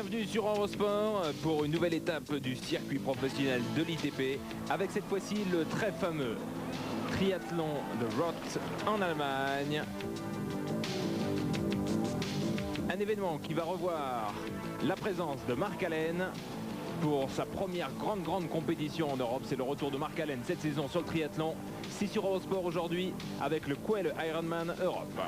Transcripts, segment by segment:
Bienvenue sur Eurosport pour une nouvelle étape du circuit professionnel de l'ITP avec cette fois-ci le très fameux triathlon de Roth en Allemagne. Un événement qui va revoir la présence de Mark Allen pour sa première grande compétition en Europe. C'est le retour de Mark Allen cette saison sur le triathlon. C'est sur Eurosport aujourd'hui avec le Quail Ironman Europe.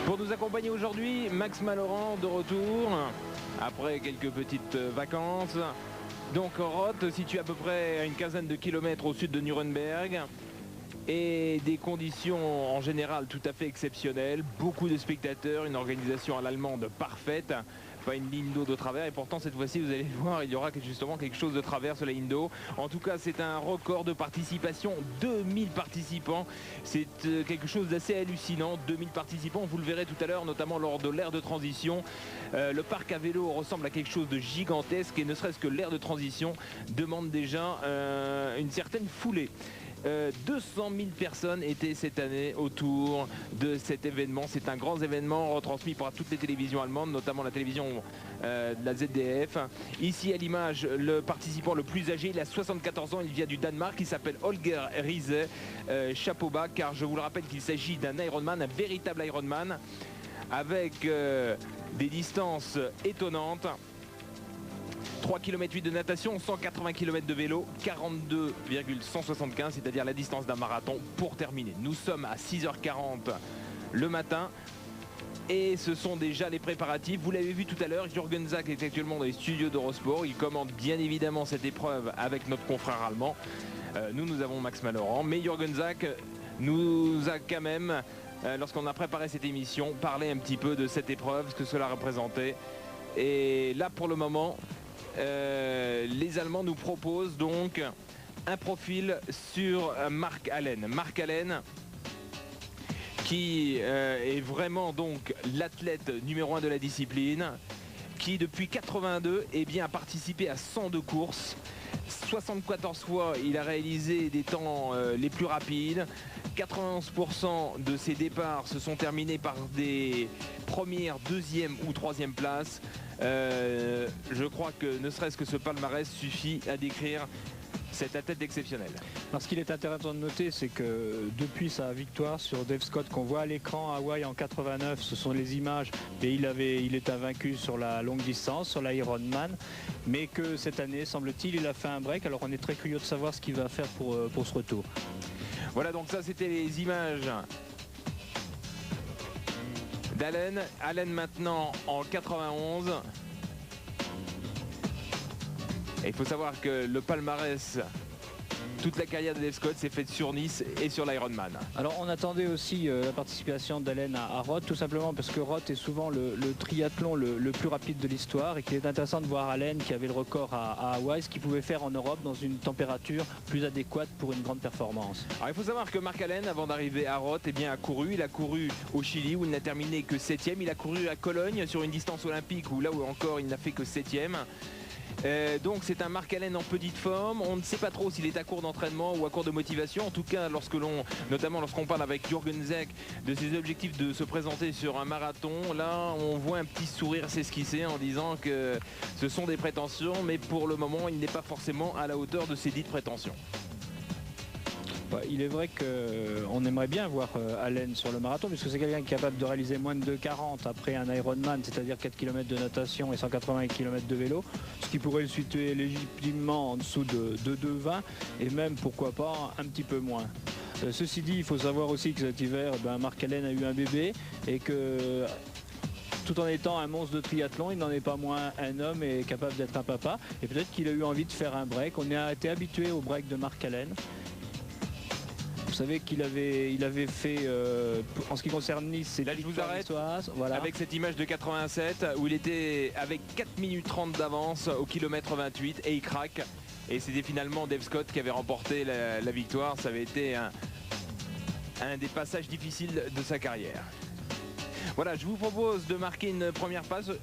Pour nous accompagner aujourd'hui, Max Malloran de retour après quelques petites vacances. Donc Roth, situé à peu près à une quinzaine de kilomètres au sud de Nuremberg. Et des conditions en général tout à fait exceptionnelles. Beaucoup de spectateurs, une organisation à l'allemande parfaite. Pas une ligne d'eau de travers, et pourtant cette fois-ci vous allez voir, il y aura justement quelque chose de travers sur la ligne d'eau. En tout cas c'est un record de participation, 2000 participants, c'est quelque chose d'assez hallucinant. 2000 participants, vous le verrez tout à l'heure, notamment lors de l'aire de transition. Le parc à vélo ressemble à quelque chose de gigantesque, et ne serait-ce que l'aire de transition demande déjà une certaine foulée. 200 000 personnes étaient cette année autour de cet événement. C'est un grand événement retransmis par toutes les télévisions allemandes, notamment la télévision de la ZDF. Ici à l'image, le participant le plus âgé, il a 74 ans, il vient du Danemark, il s'appelle Holger Riese. Chapeau bas, car je vous le rappelle qu'il s'agit d'un Ironman, un véritable Ironman, avec des distances étonnantes. 3 km 8 de natation, 180 km de vélo, 42,175, c'est-à-dire la distance d'un marathon pour terminer. Nous sommes à 6h40 le matin et ce sont déjà les préparatifs. Vous l'avez vu tout à l'heure, Jürgen Zak est actuellement dans les studios d'Eurosport. Il commande bien évidemment cette épreuve avec notre confrère allemand. Nous avons Max Malloran, mais Jürgen Zak nous a quand même, lorsqu'on a préparé cette émission, parlé un petit peu de cette épreuve, ce que cela représentait. Et là pour le moment, les Allemands nous proposent donc un profil sur Mark Allen. Mark Allen qui est vraiment donc l'athlète numéro 1 de la discipline, qui depuis 82 a participé à 102 courses. 74 fois il a réalisé des temps les plus rapides. 91% de ses départs se sont terminés par des premières, deuxième ou troisième places. Je crois que ne serait-ce que ce palmarès suffit à décrire cet athlète exceptionnel. Alors, ce qu'il est intéressant de noter, c'est que depuis sa victoire sur Dave Scott qu'on voit à l'écran à Hawaï en 89, ce sont les images, et il est invaincu sur la longue distance, sur l'Ironman, mais que cette année, semble-t-il, il a fait un break. Alors on est très curieux de savoir ce qu'il va faire pour ce retour. Voilà, donc ça c'était les images d'Allen. Allen maintenant en 91. Et il faut savoir que le palmarès, toute la carrière de Dave Scott s'est faite sur Nice et sur l'Ironman. Alors on attendait aussi la participation d'Allen à Roth, tout simplement parce que Roth est souvent le triathlon le plus rapide de l'histoire, et qu'il est intéressant de voir Allen, qui avait le record à Hawaï, ce qu'il pouvait faire en Europe dans une température plus adéquate pour une grande performance. Alors il faut savoir que Mark Allen, avant d'arriver à Roth, a couru. Il a couru au Chili où il n'a terminé que 7e. Il a couru à Cologne sur une distance olympique où là où encore il n'a fait que 7e. Donc c'est un Mark Allen en petite forme. On ne sait pas trop s'il est à court d'entraînement ou à court de motivation. En tout cas, notamment lorsqu'on parle avec Jürgen Zak de ses objectifs de se présenter sur un marathon, là on voit un petit sourire s'esquisser en disant que ce sont des prétentions, mais pour le moment il n'est pas forcément à la hauteur de ces dites prétentions. Il est vrai qu'on aimerait bien voir Allen sur le marathon, puisque c'est quelqu'un qui est capable de réaliser moins de 2,40 après un Ironman, c'est-à-dire 4 km de natation et 180 km de vélo, ce qui pourrait le situer légitimement en dessous de 2,20 et même, pourquoi pas, un petit peu moins. Ceci dit, il faut savoir aussi que cet hiver, Mark Allen a eu un bébé, et que tout en étant un monstre de triathlon, il n'en est pas moins un homme et capable d'être un papa, et peut-être qu'il a eu envie de faire un break. On a été habitué au break de Mark Allen. Vous savez qu'il avait fait, en ce qui concerne Nice, c'est là je vous arrête voilà. Avec cette image de 87 où il était avec 4 minutes 30 d'avance au kilomètre 28 et il craque. Et c'était finalement Dave Scott qui avait remporté la victoire. Ça avait été un des passages difficiles de sa carrière. Voilà, je vous propose de marquer une première pause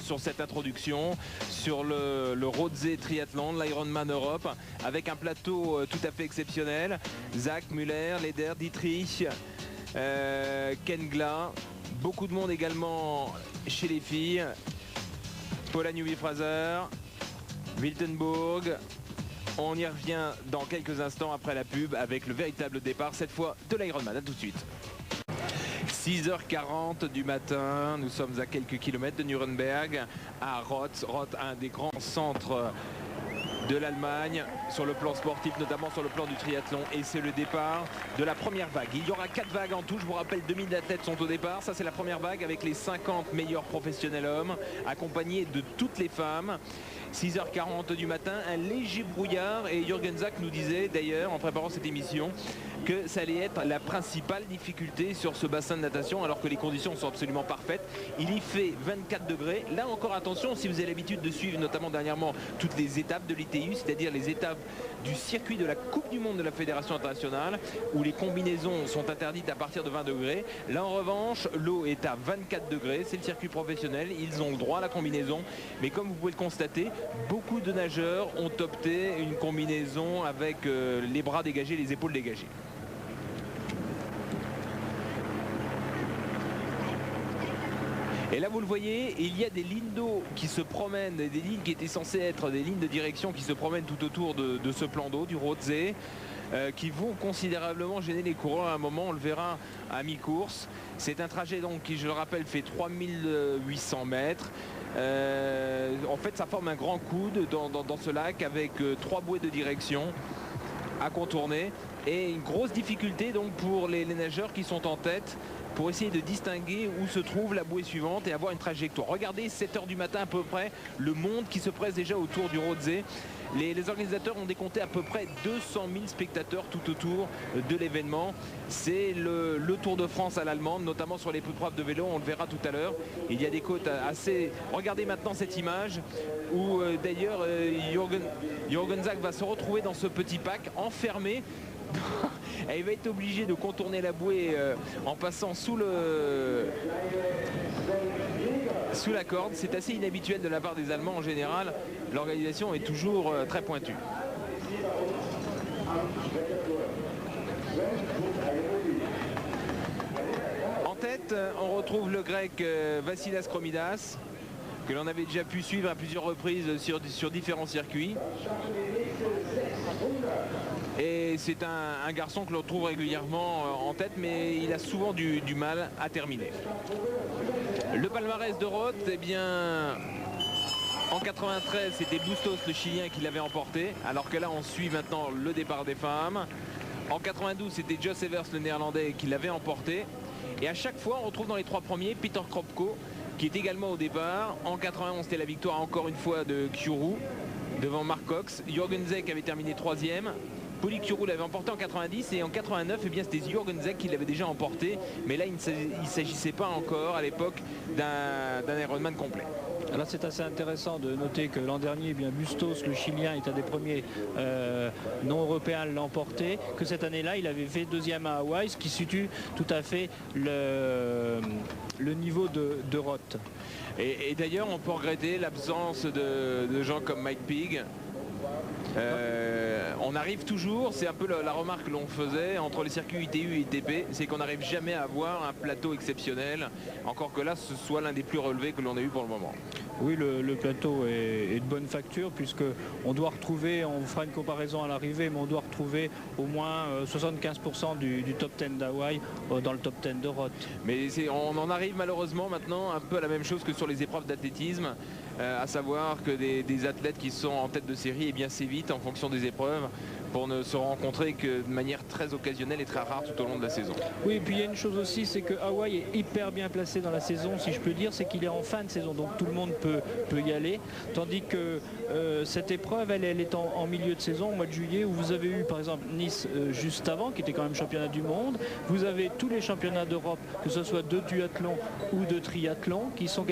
sur cette introduction sur le Rothsee Triathlon, l'Ironman Europe, avec un plateau tout à fait exceptionnel. Zach, Müller, Leder, Dietrich, Ken Gla, beaucoup de monde également chez les filles. Paula Newby-Fraser, Wiltenburg. On y revient dans quelques instants après la pub avec le véritable départ, cette fois de l'Ironman. A tout de suite. 6h40 du matin, nous sommes à quelques kilomètres de Nuremberg, à Roth. Roth, un des grands centres de l'Allemagne, sur le plan sportif, notamment sur le plan du triathlon. Et c'est le départ de la première vague. Il y aura 4 vagues en tout. Je vous rappelle, 2000 athlètes sont au départ. Ça, c'est la première vague avec les 50 meilleurs professionnels hommes, accompagnés de toutes les femmes. 6h40 du matin, un léger brouillard. Et Jürgen Zach nous disait d'ailleurs, en préparant cette émission, que ça allait être la principale difficulté sur ce bassin de natation, alors que les conditions sont absolument parfaites. Il y fait 24 degrés. Là encore, attention, si vous avez l'habitude de suivre notamment dernièrement toutes les étapes de l'ITU, c'est-à-dire les étapes du circuit de la Coupe du Monde de la Fédération internationale, où les combinaisons sont interdites à partir de 20 degrés. Là, en revanche, l'eau est à 24 degrés. C'est le circuit professionnel. Ils ont le droit à la combinaison. Mais comme vous pouvez le constater, beaucoup de nageurs ont opté une combinaison avec les bras dégagés, les épaules dégagées. Et là, vous le voyez, il y a des lignes d'eau qui se promènent, des lignes qui étaient censées être des lignes de direction qui se promènent tout autour de ce plan d'eau, du Rothsee, qui vont considérablement gêner les coureurs. À un moment, on le verra à mi-course. C'est un trajet donc qui, je le rappelle, fait 3800 mètres. En fait, ça forme un grand coude dans ce lac avec 3 bouées de direction à contourner. Et une grosse difficulté donc pour les nageurs qui sont en tête, pour essayer de distinguer où se trouve la bouée suivante et avoir une trajectoire. Regardez, 7h du matin à peu près, le monde qui se presse déjà autour du Rothsee. Les organisateurs ont décompté à peu près 200 000 spectateurs tout autour de l'événement. C'est le Tour de France à l'allemande, notamment sur les épreuves de vélo, on le verra tout à l'heure. Il y a des côtes assez... Regardez maintenant cette image où d'ailleurs Jürgen Zach va se retrouver dans ce petit pack enfermé. Et il va être obligé de contourner la bouée en passant sous la corde. C'est assez inhabituel de la part des Allemands en général. L'organisation est toujours très pointue. En tête, on retrouve le grec Vassilas Kromidas, que l'on avait déjà pu suivre à plusieurs reprises sur différents circuits. Et c'est un garçon que l'on trouve régulièrement en tête, mais il a souvent du mal à terminer. Le palmarès de Roth, eh bien, en 93, c'était Bustos, le Chilien, qui l'avait emporté, alors que là, on suit maintenant le départ des femmes. En 92, c'était Jos Evers, le Néerlandais, qui l'avait emporté. Et à chaque fois, on retrouve dans les 3 premiers Peter Kropko, qui est également au départ. En 91, c'était la victoire encore une fois de Kyourou devant Mark Cox. Jürgen Zech avait terminé 3e. Poli Kyourou l'avait emporté en 90 et en 89, eh bien, c'était Jürgen Zech qui l'avait déjà emporté. Mais là, il ne s'agissait pas encore à l'époque d'un Ironman complet. Là, c'est assez intéressant de noter que l'an dernier, eh bien, Bustos, le Chilien, est un des premiers non européens à l'emporter. Que cette année-là, il avait fait 2e à Hawaï, ce qui situe tout à fait le niveau de Roth. Et d'ailleurs, on peut regretter l'absence de gens comme Mike Pigg. On arrive toujours, c'est un peu la remarque que l'on faisait entre les circuits ITU et ITP, c'est qu'on n'arrive jamais à avoir un plateau exceptionnel, encore que là ce soit l'un des plus relevés que l'on a eu pour le moment. Oui, le plateau est de bonne facture, puisque on doit retrouver, on fera une comparaison à l'arrivée, mais on doit retrouver au moins 75% du top 10 d'Hawaï dans le top 10 de Roth. Mais on en arrive malheureusement maintenant un peu à la même chose que sur les épreuves d'athlétisme, à savoir que des athlètes qui sont en tête de série, eh bien s'évitent en fonction des épreuves pour ne se rencontrer que de manière très occasionnelle et très rare tout au long de la saison. Oui, et puis il y a une chose aussi, c'est que Hawaï est hyper bien placé dans la saison, si je peux dire, c'est qu'il est en fin de saison, donc tout le monde peut y aller, tandis que cette épreuve, elle est en milieu de saison, au mois de juillet, où vous avez eu par exemple Nice juste avant, qui était quand même championnat du monde. Vous avez tous les championnats d'Europe, que ce soit de duathlon ou de triathlon, qui sont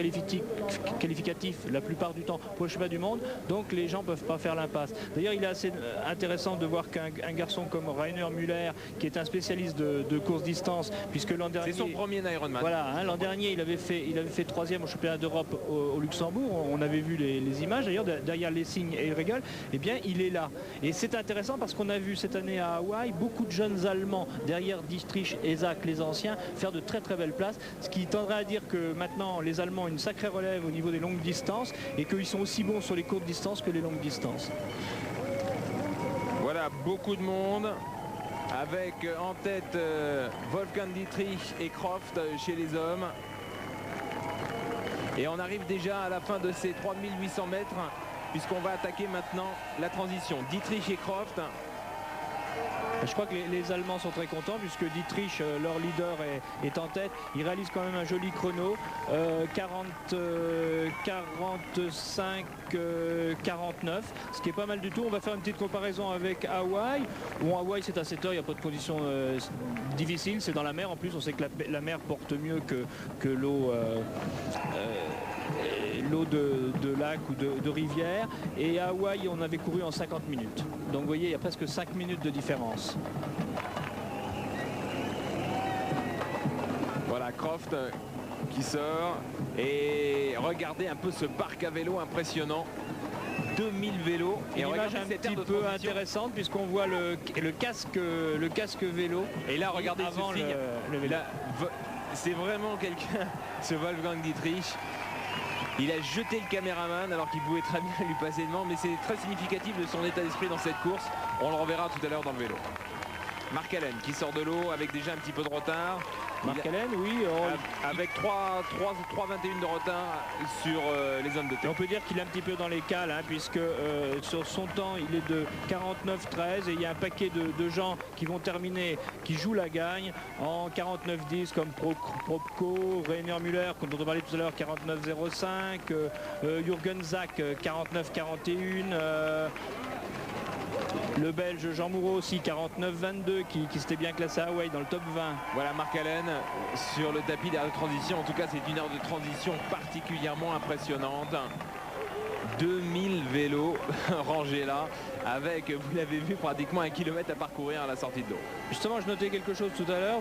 qualificatifs la plupart du temps pour le championnat du monde, donc les gens ne peuvent pas faire l'impasse. D'ailleurs, il est assez intéressant de voir qu'un garçon comme Rainer Müller, qui est un spécialiste de course distance, puisque l'an dernier... C'est son premier Ironman. Voilà, hein, l'an dernier, il avait fait 3e au championnat d'Europe au Luxembourg. On avait vu les images, d'ailleurs, derrière Lessing et Regel. Eh bien, il est là. Et c'est intéressant parce qu'on a vu cette année à Hawaï beaucoup de jeunes Allemands, derrière Dietrich et Zach, les anciens, faire de très très belles places, ce qui tendrait à dire que maintenant, les Allemands ont une sacrée relève au niveau des longues distances et qu'ils sont aussi bons sur les courtes distances que les longues distances. Voilà, beaucoup de monde, avec en tête Wolfgang Dietrich et Croft chez les hommes. Et on arrive déjà à la fin de ces 3800 mètres, puisqu'on va attaquer maintenant la transition. Dietrich et Croft. Je crois que les Allemands sont très contents puisque Dietrich, leur leader, est en tête. Il réalise quand même un joli chrono, 45, 49, ce qui est pas mal du tout. On va faire une petite comparaison avec Hawaï. Bon, Hawaï c'est à 7 heures, il n'y a pas de conditions difficiles, c'est dans la mer. En plus, on sait que la mer porte mieux que l'eau. L'eau de lac ou de rivière, et à Hawaï on avait couru en 50 minutes, donc vous voyez il y a presque 5 minutes de différence. Voilà Croft qui sort, et regardez un peu ce parc à vélo impressionnant, 2000 vélos, et une image un petit peu intéressante puisqu'on voit le casque vélo, et là regardez avant ce signe, le vélo. C'est vraiment quelqu'un, ce Wolfgang Dietrich. Il a jeté le caméraman alors qu'il pouvait très bien lui passer devant, mais c'est très significatif de son état d'esprit dans cette course. On le reverra tout à l'heure dans le vélo. Mark Allen qui sort de l'eau avec déjà un petit peu de retard. Mark Allen, oui. Avec 3,21 de retard sur les hommes de tête. On peut dire qu'il est un petit peu dans les cales, hein, puisque sur son temps, il est de 49,13 et il y a un paquet de gens qui vont terminer, qui jouent la gagne en 49,10 comme Propko, Rainer Müller, dont on parlait tout à l'heure, 49,05, Jürgen Zach, 49,41. Le Belge Jean Moureau aussi, 49,22, qui s'était bien classé à Hawaï dans le top 20. Voilà Mark Allen sur le tapis d'air de transition. En tout cas, c'est une heure de transition particulièrement impressionnante. 2000 vélos rangés là, avec, vous l'avez vu, pratiquement 1 kilomètre à parcourir à la sortie de l'eau. Justement, je notais quelque chose tout à l'heure.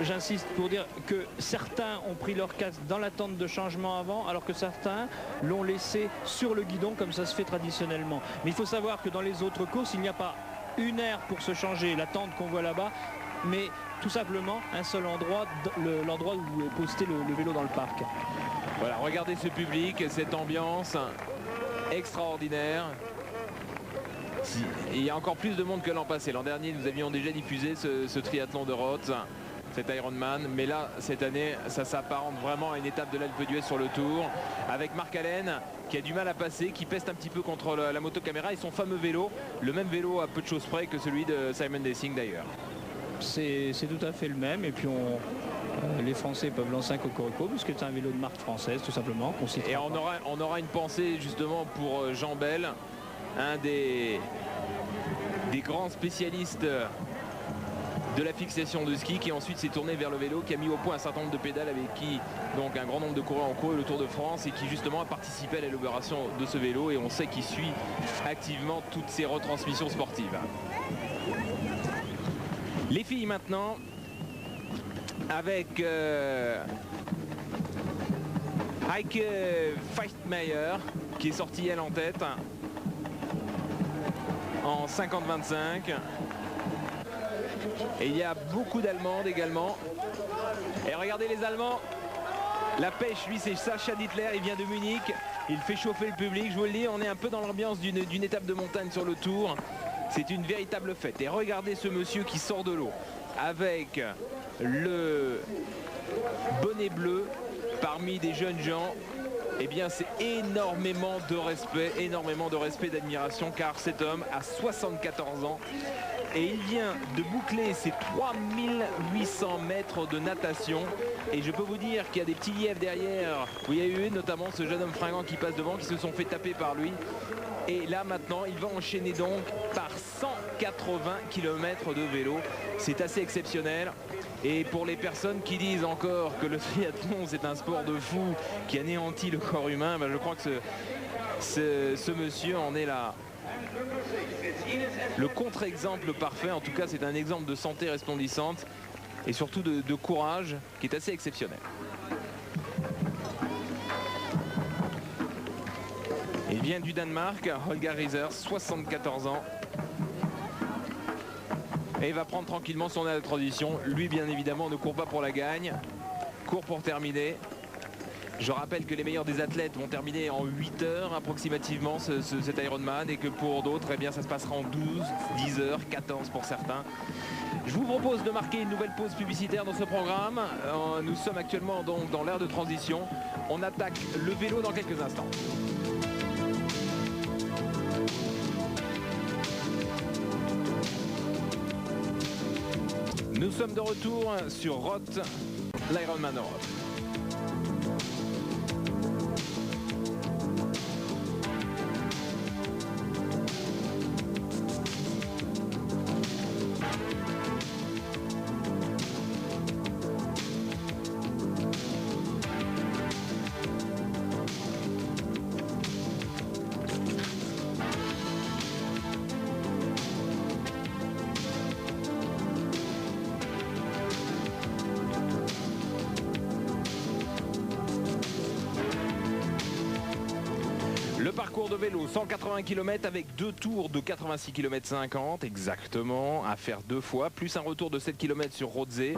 J'insiste pour dire que certains ont pris leur casque dans l'attente de changement avant, alors que certains l'ont laissé sur le guidon comme ça se fait traditionnellement. Mais il faut savoir que dans les autres courses, il n'y a pas une aire pour se changer, la tente qu'on voit là-bas, mais tout simplement un seul endroit, l'endroit où est posté le vélo dans le parc. Voilà, regardez ce public, cette ambiance extraordinaire. Il y a encore plus de monde que l'an passé. L'an dernier, nous avions déjà diffusé ce triathlon de Rhodes, cet Ironman, mais là cette année ça s'apparente vraiment à une étape de l'Alpe d'Huez sur le Tour, avec Mark Allen qui a du mal à passer, qui peste un petit peu contre la motocaméra, et son fameux vélo, le même vélo à peu de choses près que celui de Simon Dessing d'ailleurs. C'est tout à fait le même, et puis les Français peuvent lancer un cocorico puisque c'est un vélo de marque française tout simplement. Et on aura une pensée justement pour Jean Bell, un des grands spécialistes de la fixation de ski, qui ensuite s'est tourné vers le vélo, qui a mis au point un certain nombre de pédales, avec qui donc un grand nombre de coureurs ont couru le Tour de France, et qui justement a participé à l'élaboration de ce vélo, et on sait qu'il suit activement toutes ces retransmissions sportives. Les filles maintenant, avec Heike Feistmeier qui est sortie elle en tête en 50-25. Et il y a beaucoup d'Allemandes également. Et regardez les Allemands. La pêche, lui, c'est Sacha Dittler, il vient de Munich. Il fait chauffer le public. Je vous le dis, on est un peu dans l'ambiance d'une étape de montagne sur le Tour. C'est une véritable fête. Et regardez ce monsieur qui sort de l'eau avec le bonnet bleu parmi des jeunes gens. eh bien c'est énormément de respect, d'admiration, car cet homme a 74 ans et il vient de boucler ses 3800 mètres de natation. Et je peux vous dire qu'il y a des petits lièvres derrière, où il y a eu notamment ce jeune homme fringant qui passe devant, qui se sont fait taper par lui. Et là maintenant, il va enchaîner donc par 180 km de vélo. C'est assez exceptionnel. Et pour les personnes qui disent encore que le triathlon c'est un sport de fou qui anéantit le corps humain, ben je crois que ce monsieur en est là. Le contre-exemple parfait. En tout cas, c'est un exemple de santé resplendissante et surtout de courage qui est assez exceptionnel. Il vient du Danemark, Holger Riser, 74 ans. Et il va prendre tranquillement son aile de transition. Lui, bien évidemment, ne court pas pour la gagne, court pour terminer. Je rappelle que les meilleurs des athlètes vont terminer en 8 heures approximativement cet Ironman, et que pour d'autres, eh bien, ça se passera en 12, 10 heures, 14 pour certains. Je vous propose de marquer une nouvelle pause publicitaire dans ce programme. Nous sommes actuellement donc dans l'ère de transition. On attaque le vélo dans quelques instants. Nous sommes de retour sur Roth, l'Ironman Europe. Le parcours de vélo, 180 km avec 2 tours de 86 km 50 exactement, à faire 2 fois, plus un retour de 7 km sur Rothsee,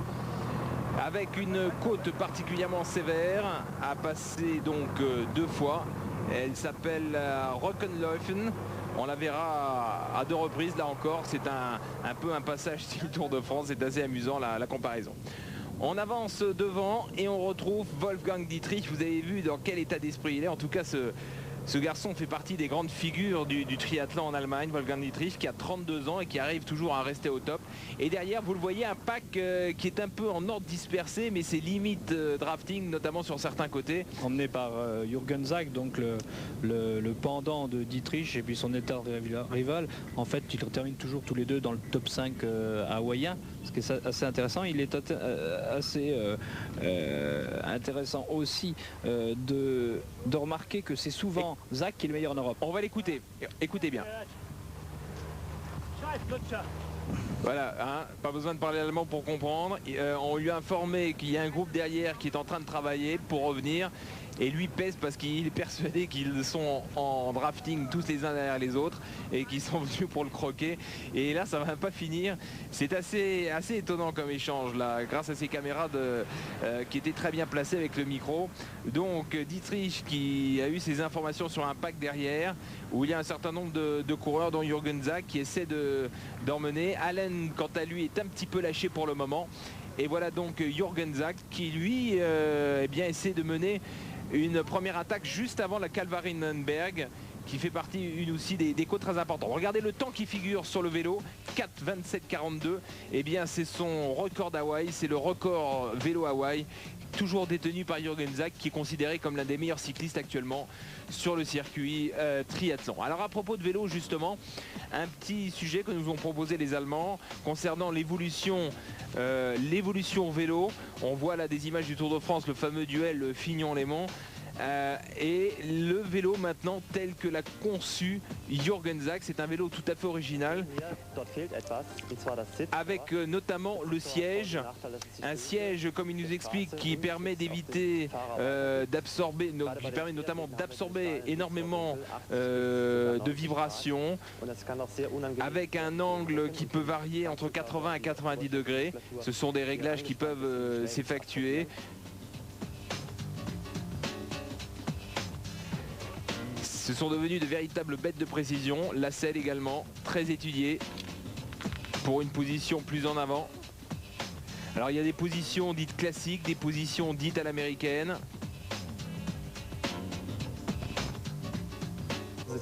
avec une côte particulièrement sévère à passer donc 2 fois. Elle s'appelle Rockenlaufen. On la verra à 2 reprises là encore. C'est un peu un passage style Tour de France. C'est assez amusant la comparaison. On avance devant et on retrouve Wolfgang Dietrich. Vous avez vu dans quel état d'esprit il est. En tout cas, ce garçon fait partie des grandes figures du triathlon en Allemagne, Wolfgang Dietrich, qui a 32 ans et qui arrive toujours à rester au top. Et derrière, vous le voyez, un pack qui est un peu en ordre dispersé, mais c'est limite drafting, notamment sur certains côtés. Emmené par Jürgen Zag, donc le pendant de Dietrich, et puis son état rival. En fait, ils terminent toujours tous les deux dans le top 5 hawaïen, ce qui est assez intéressant. Il est assez intéressant aussi de remarquer que c'est souvent Zach qui est le meilleur en Europe. On va l'écouter. Écoutez bien. Voilà, hein, pas besoin de parler allemand pour comprendre. On lui a informé qu'il y a un groupe derrière qui est en train de travailler pour revenir. Et lui pèse parce qu'il est persuadé qu'ils sont en drafting tous les uns derrière les autres et qu'ils sont venus pour le croquer. Et là, ça va pas finir. C'est assez étonnant comme échange là, grâce à ces caméras qui étaient très bien placées avec le micro. Donc Dietrich qui a eu ces informations sur un pack derrière où il y a un certain nombre de coureurs, dont Jürgen Zag, qui essaie d'emmener. Allen, quant à lui, est un petit peu lâché pour le moment. Et voilà donc Jürgen Zag qui lui eh bien, essaie de mener une première attaque juste avant la Kalvarinnenberg, qui fait partie une aussi des côtes très importantes. Regardez le temps qui figure sur le vélo, 4:27:42. Eh bien c'est son record d'Hawaï, c'est le record vélo Hawaï, toujours détenu par Jürgen Zag, qui est considéré comme l'un des meilleurs cyclistes actuellement sur le circuit triathlon. Alors à propos de vélo justement, un petit sujet que nous ont proposé les Allemands concernant l'évolution vélo. On voit là des images du Tour de France, le fameux duel Fignon-Lémont. Et le vélo maintenant tel que l'a conçu Jürgen Zag, c'est un vélo tout à fait original avec notamment le siège, un siège comme il nous explique qui permet d'éviter d'absorber, qui permet notamment d'absorber énormément de vibrations, avec un angle qui peut varier entre 80 et 90 degrés. Ce sont des réglages qui peuvent s'effectuer. Ce sont devenus de véritables bêtes de précision. La selle également, très étudiée pour une position plus en avant. Alors il y a des positions dites classiques, des positions dites à l'américaine.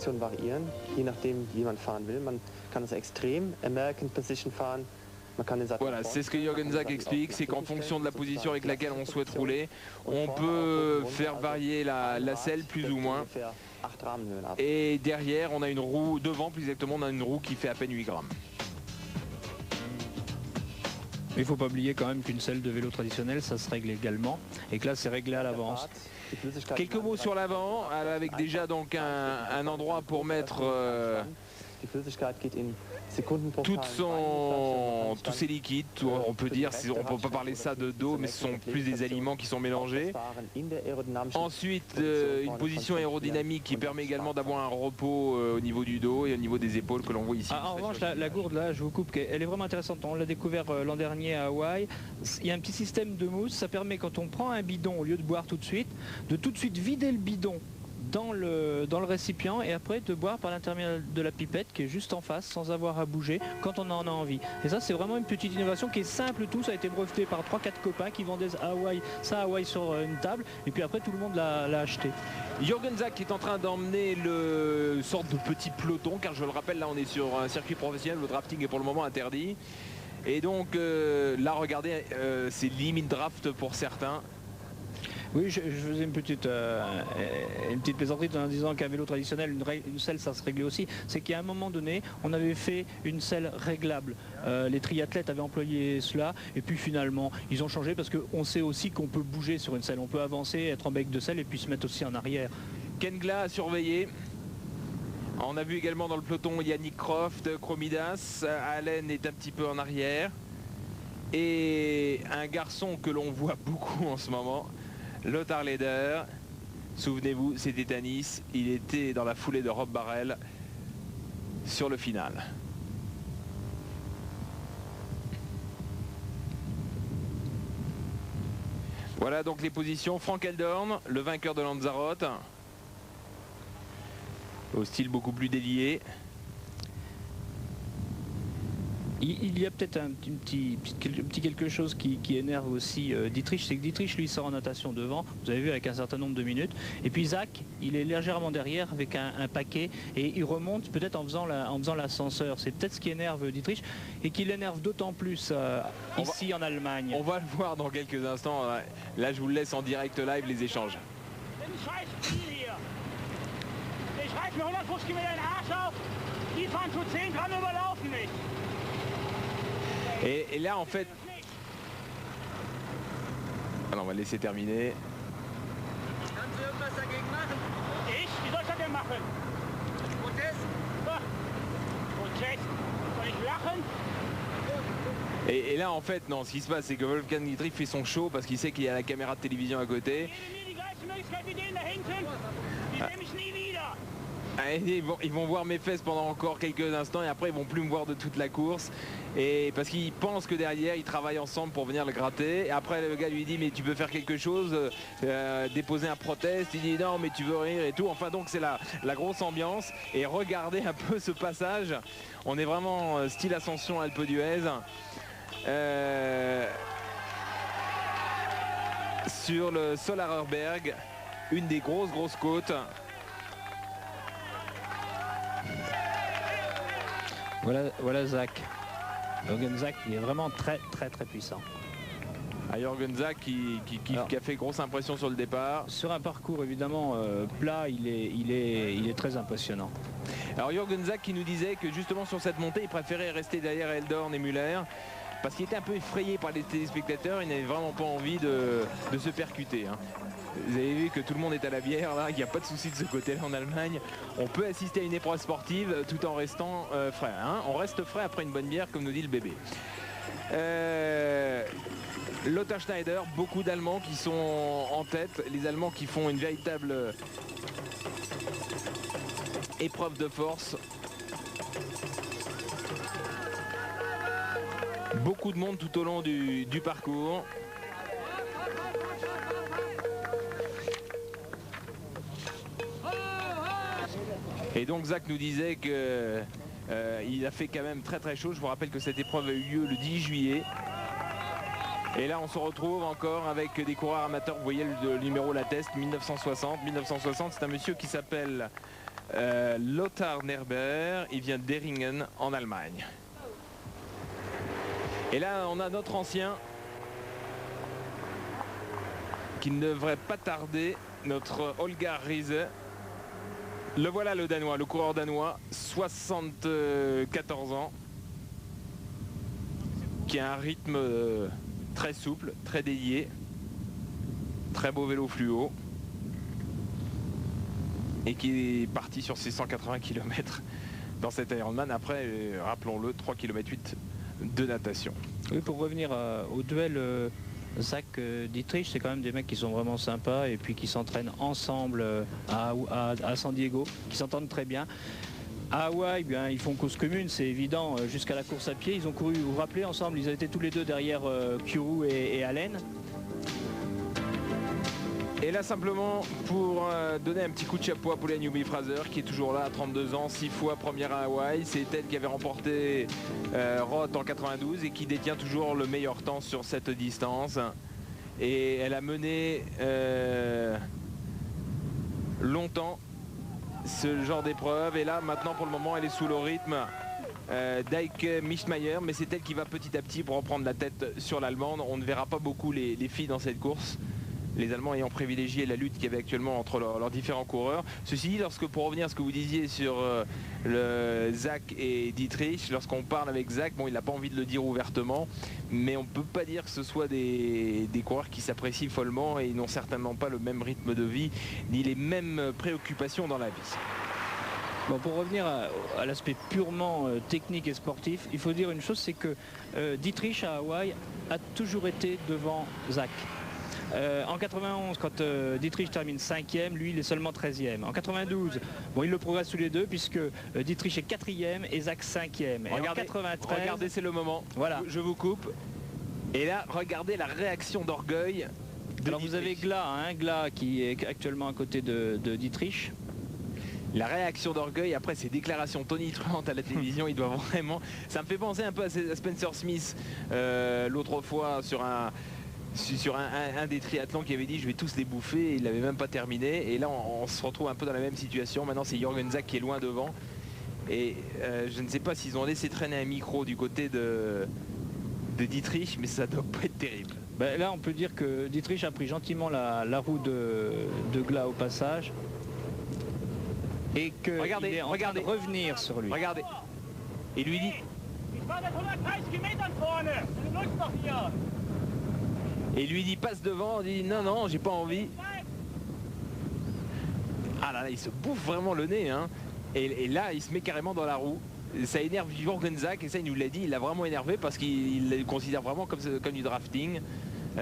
Position variieren, je nachdem wie man fahren will. Man kann das extrem American Position fahren. Voilà, c'est ce que Jürgen Zak explique, c'est qu'en fonction de la position avec laquelle on souhaite rouler, on peut faire varier la selle plus ou moins. Et derrière, on a une roue, devant plus exactement, on a une roue qui fait à peine 8 grammes. Il ne faut pas oublier quand même qu'une selle de vélo traditionnelle, ça se règle également, et que là c'est réglé à l'avance. Quelques mots sur l'avant, avec déjà donc un endroit pour mettre tous ces liquides, on peut dire, on ne peut pas parler ça d'eau, mais ce sont plus des aliments qui sont mélangés. Ensuite, une position aérodynamique qui permet également d'avoir un repos au niveau du dos et au niveau des épaules que l'on voit ici. En revanche, la gourde, là, je vous coupe, elle est vraiment intéressante. On l'a découvert l'an dernier à Hawaï. Il y a un petit système de mousse, ça permet quand on prend un bidon, au lieu de boire tout de suite vider le bidon dans le récipient et après de boire par l'intermédiaire de la pipette qui est juste en face sans avoir à bouger quand on en a envie. Et ça c'est vraiment une petite innovation qui est simple, tout ça a été breveté par 3-4 copains qui vendaient à Hawaï sur une table et puis après tout le monde l'a acheté. Jürgen Zak est en train d'emmener le sorte de petit peloton, car je le rappelle, là on est sur un circuit professionnel, le drafting est pour le moment interdit. Et donc là regardez, c'est limite draft pour certains. Oui, je faisais une petite plaisanterie en disant qu'un vélo traditionnel, une selle, ça se réglait aussi. C'est qu'à un moment donné, on avait fait une selle réglable. Les triathlètes avaient employé cela et puis finalement, ils ont changé parce qu'on sait aussi qu'on peut bouger sur une selle. On peut avancer, être en bec de selle et puis se mettre aussi en arrière. Ken Gla a surveillé. On a vu également dans le peloton Yannick Croft, Chromidas, Allen est un petit peu en arrière. Et un garçon que l'on voit beaucoup en ce moment, Lothar Leder, souvenez-vous, c'était à Nice, il était dans la foulée de Rob Barrel sur le final. Voilà donc les positions. Frank Eldorn, le vainqueur de Lanzarote, au style beaucoup plus délié. Il y a peut-être un petit quelque chose qui énerve aussi Dietrich, c'est que Dietrich lui sort en natation devant, vous avez vu, avec un certain nombre de minutes, et puis Zak il est légèrement derrière avec un paquet et il remonte peut-être en faisant l'ascenseur. C'est peut-être ce qui énerve Dietrich et qui l'énerve d'autant plus ici en Allemagne. On va le voir dans quelques instants, là je vous le laisse en direct live les échanges. Et là en fait, alors on va laisser terminer. Et là en fait non, ce qui se passe c'est que Wolfgang Dietrich fait son show parce qu'il sait qu'il y a la caméra de télévision à côté. Ils vont voir mes fesses pendant encore quelques instants et après ils vont plus me voir de toute la course, et parce qu'ils pensent que derrière ils travaillent ensemble pour venir le gratter. Et après le gars lui dit mais tu peux faire quelque chose, déposer un protest, il dit non mais tu veux rire et tout. Enfin donc c'est la grosse ambiance, et regardez un peu ce passage, on est vraiment style ascension Alpe d'Huez. Sur le Solarerberg, une des grosses côtes. Voilà Zak. Jürgen Zak, il est vraiment très puissant. Jürgen Zak qui a fait grosse impression sur le départ. Sur un parcours évidemment plat, il est très impressionnant. Alors Jürgen Zak qui nous disait que justement sur cette montée, il préférait rester derrière Eldorn et Müller, parce qu'il était un peu effrayé par les téléspectateurs, il n'avait vraiment pas envie de se percuter. Vous avez vu que tout le monde est à la bière, là, il n'y a pas de souci de ce côté-là en Allemagne. On peut assister à une épreuve sportive tout en restant frais. On reste frais après une bonne bière, comme nous dit le bébé. Lothar Schneider, beaucoup d'Allemands qui sont en tête. Les Allemands qui font une véritable épreuve de force. Beaucoup de monde tout au long du parcours. Et donc Zak nous disait que il a fait quand même très chaud. Je vous rappelle que cette épreuve a eu lieu le 10 juillet. Et là on se retrouve encore avec des coureurs amateurs. Vous voyez le numéro l'atteste, 1960. 1960, c'est un monsieur qui s'appelle Lothar Nerber, il vient d'Eringen en Allemagne. Et là on a notre ancien qui ne devrait pas tarder, notre Holger Riese. Le voilà le Danois, le coureur danois, 74 ans, qui a un rythme très souple, très délié, très beau vélo fluo et qui est parti sur ses 180 km dans cet Ironman après, rappelons-le, 3,8 km de natation. Oui, pour revenir au duel Zach Dietrich, c'est quand même des mecs qui sont vraiment sympas et puis qui s'entraînent ensemble à San Diego, qui s'entendent très bien. À Hawaï, bien, ils font cause commune, c'est évident, jusqu'à la course à pied. Ils ont couru, vous vous rappelez, ensemble, ils étaient tous les deux derrière Kuru et Allen. Et là simplement pour donner un petit coup de chapeau à Pauline Newby Fraser qui est toujours là à 32 ans, 6 fois première à Hawaï. C'est elle qui avait remporté Roth en 92 et qui détient toujours le meilleur temps sur cette distance. Et elle a mené longtemps ce genre d'épreuve. Et là maintenant pour le moment elle est sous le rythme d'Eike Mischmeyer, mais c'est elle qui va petit à petit pour reprendre la tête sur l'Allemande. On ne verra pas beaucoup les filles dans cette course, les Allemands ayant privilégié la lutte qu'il y avait actuellement entre leurs différents coureurs. Ceci dit, pour revenir à ce que vous disiez sur le Zach et Dietrich, lorsqu'on parle avec Zach, bon, il n'a pas envie de le dire ouvertement, mais on ne peut pas dire que ce soit des coureurs qui s'apprécient follement et ils n'ont certainement pas le même rythme de vie ni les mêmes préoccupations dans la vie. Bon, pour revenir à l'aspect purement technique et sportif, il faut dire une chose, c'est que Dietrich à Hawaï a toujours été devant Zach. En 91, quand Dietrich termine 5e, lui il est seulement 13e. En 92, bon, il le progresse tous les deux puisque Dietrich est 4e et Zach 5e. Et regardez, en 93, regardez, c'est le moment. Voilà. Je vous coupe. Et là, regardez la réaction d'orgueil. Alors vous avez Gla qui est actuellement à côté de Dietrich. La réaction d'orgueil après ces déclarations tonitruantes à la télévision, il doit vraiment... Ça me fait penser un peu à Spencer Smith l'autre fois sur un des triathlons qui avait dit je vais tous les bouffer, il n'avait même pas terminé. Et là on se retrouve un peu dans la même situation. Maintenant c'est Jürgen Zach qui est loin devant. Et je ne sais pas s'ils ont laissé traîner un micro du côté de Dietrich, mais ça doit pas être terrible. Ben là on peut dire que Dietrich a pris gentiment la roue de Gla au passage. Et qu'il est en train de revenir sur lui. Regardez. Et lui dit... Et lui dit passe devant, il dit non, j'ai pas envie. Ah là là, il se bouffe vraiment le nez. Hein. Et là, il se met carrément dans la roue. Ça énerve Jürgen Zach, et ça il nous l'a dit, il l'a vraiment énervé parce qu'il le considère vraiment comme du drafting,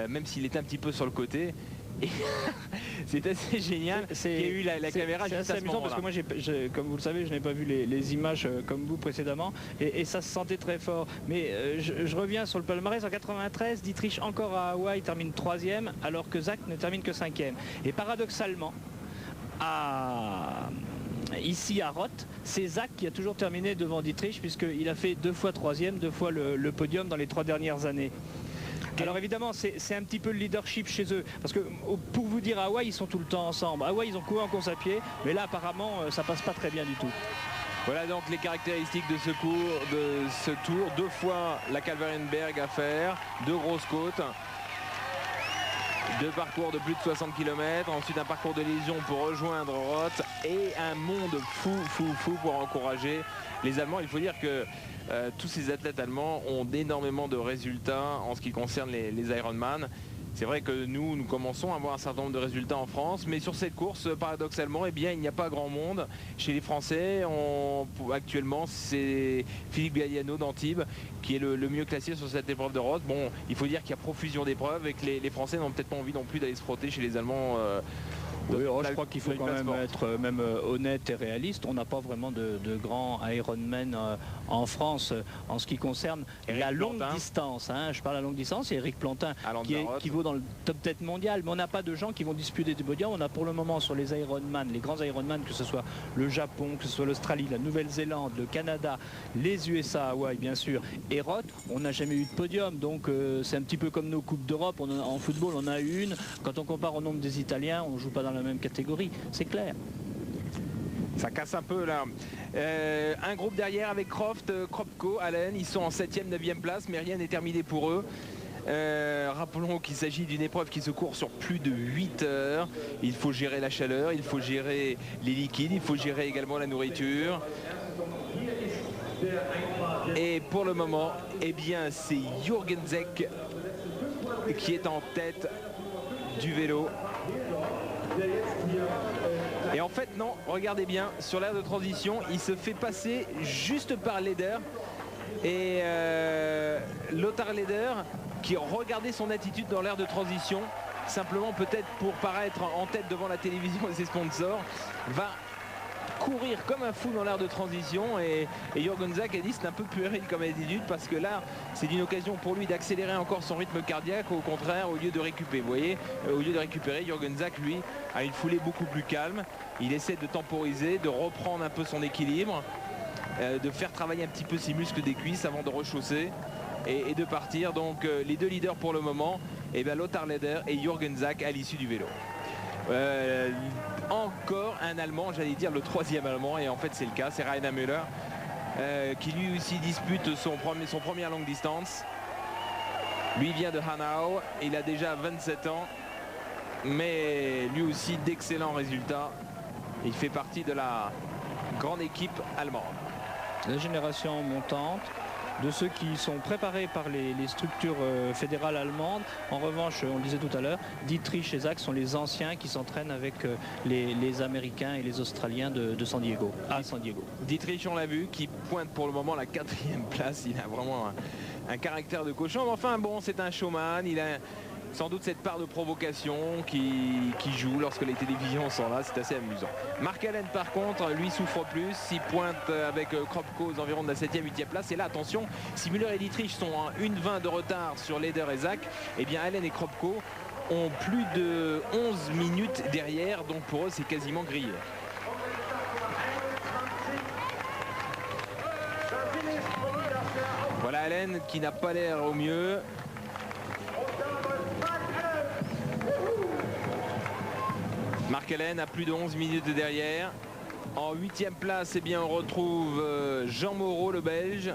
même s'il est un petit peu sur le côté. C'est assez génial qu'il y ait eu la caméra. C'est assez amusant parce que moi, comme vous le savez, je n'ai pas vu les images comme vous précédemment et ça se sentait très fort. Mais je reviens sur le palmarès. En 93, Dietrich encore à Hawaï termine 3e alors que Zach ne termine que 5e. Et paradoxalement, ici à Roth, c'est Zach qui a toujours terminé devant Dietrich puisqu'il a fait 2 fois 3e, 2 fois le podium dans les 3 dernières années. Alors évidemment c'est un petit peu le leadership chez eux parce que pour vous dire à Hawaï ils sont tout le temps ensemble. À Hawaï ils ont couru en course à pied mais là apparemment ça passe pas très bien du tout. Voilà donc les caractéristiques de ce tour. 2 fois la Kalverenberg à faire, 2 grosses côtes, 2 parcours de plus de 60 km, ensuite un parcours de liaison pour rejoindre Roth et un monde fou pour encourager les Allemands. Il faut dire que tous ces athlètes allemands ont énormément de résultats en ce qui concerne les Ironman. C'est vrai que nous commençons à avoir un certain nombre de résultats en France, mais sur cette course, paradoxalement, eh bien, il n'y a pas grand monde. Chez les Français, actuellement, c'est Philippe Galliano d'Antibes qui est le mieux classé sur cette épreuve de Roth. Bon, il faut dire qu'il y a profusion d'épreuves et que les Français n'ont peut-être pas envie non plus d'aller se frotter chez les Allemands. Oui, je crois qu'il faut quand même être honnête et réaliste. On n'a pas vraiment de grands Ironman en France en ce qui concerne la longue distance. Hein. Je parle à longue distance, il y a Eric Plantin qui vaut dans le top 10 mondial, mais on n'a pas de gens qui vont disputer des podiums. On a pour le moment sur les Ironman, les grands Ironman, que ce soit le Japon, que ce soit l'Australie, la Nouvelle-Zélande, le Canada, les USA, Hawaï bien sûr, et Roth, on n'a jamais eu de podium. Donc c'est un petit peu comme nos Coupes d'Europe. En football, on a eu une. Quand on compare au nombre des Italiens, on ne joue pas dans la même catégorie, c'est clair. Ça casse un peu là. Un groupe derrière avec Croft, Kropko, Allen. Ils sont en 7e, 9e place, mais rien n'est terminé pour eux. Rappelons qu'il s'agit d'une épreuve qui se court sur plus de 8 heures. Il faut gérer la chaleur, il faut gérer les liquides, il faut gérer également la nourriture. Et pour le moment, eh bien, c'est Jürgen Zek qui est en tête du vélo. Et en fait, non, regardez bien, sur l'aire de transition, il se fait passer juste par Leder. Et Lothar Leder, qui regardait son attitude dans l'aire de transition, simplement peut-être pour paraître en tête devant la télévision et ses sponsors, va courir comme un fou dans l'aire de transition. Et Jürgen Zak a dit c'est un peu puéril comme attitude, parce que là c'est une occasion pour lui d'accélérer encore son rythme cardiaque, au contraire, au lieu de récupérer. Vous voyez, au lieu de récupérer, Jürgen Zak lui a une foulée beaucoup plus calme. Il essaie de temporiser, de reprendre un peu son équilibre, de faire travailler un petit peu ses muscles des cuisses avant de rechausser et de partir. Donc les deux leaders pour le moment, et bien Lothar Leder et Jürgen Zak à l'issue du vélo. Encore un Allemand, j'allais dire le 3e Allemand, et en fait c'est le cas, c'est Rainer Müller qui lui aussi dispute son premier longue distance. Lui vient de Hanau, il a déjà 27 ans, mais lui aussi d'excellents résultats. Il fait partie de la grande équipe allemande. La génération montante de ceux qui sont préparés par les structures fédérales allemandes. En revanche, on le disait tout à l'heure, Dietrich et Zak sont les anciens qui s'entraînent avec les Américains et les Australiens de San Diego, à San Diego. Dietrich, on l'a vu, qui pointe pour le moment la 4e place. Il a vraiment un caractère de cochon. Mais enfin bon, c'est un showman. Il a sans doute cette part de provocation qui joue lorsque les télévisions sont là. C'est assez amusant. Mark Allen par contre, lui souffre plus. Il pointe avec Kropko aux environs de la 7e, 8e place. Et là attention, si Müller et Dietrich sont en 1,20 de retard sur Leder et Zak, eh bien Allen et Kropko ont plus de 11 minutes derrière. Donc pour eux c'est quasiment grillé. Voilà Allen qui n'a pas l'air au mieux. Mark Allen a plus de 11 minutes derrière. En 8e place, eh bien, on retrouve Jean Moreau, le Belge,